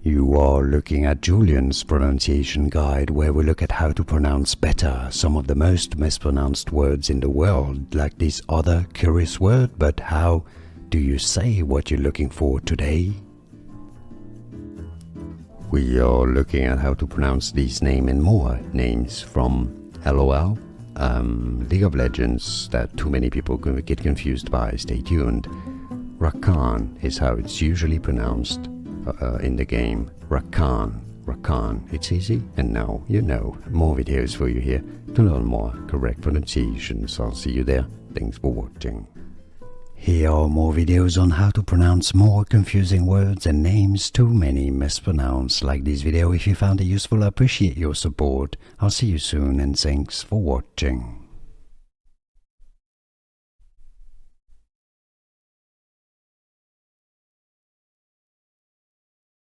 You are looking at Julian's pronunciation guide, where we look at how to pronounce better some of the most mispronounced words in the world, like this other curious word. But how do you say what you're looking for today? We are looking at how to pronounce these names and more names from LOL, League of Legends, that too many people get confused by. Stay tuned. Rakan is how it's usually pronounced in the game. Rakan. It's easy, and now you know. More videos for you here to learn more correct pronunciations. I'll see you there. Thanks for watching. Here are more videos on how to pronounce more confusing words and names too many mispronounced. Like this video if you found it useful. I appreciate your support. I'll see you soon, and thanks for watching.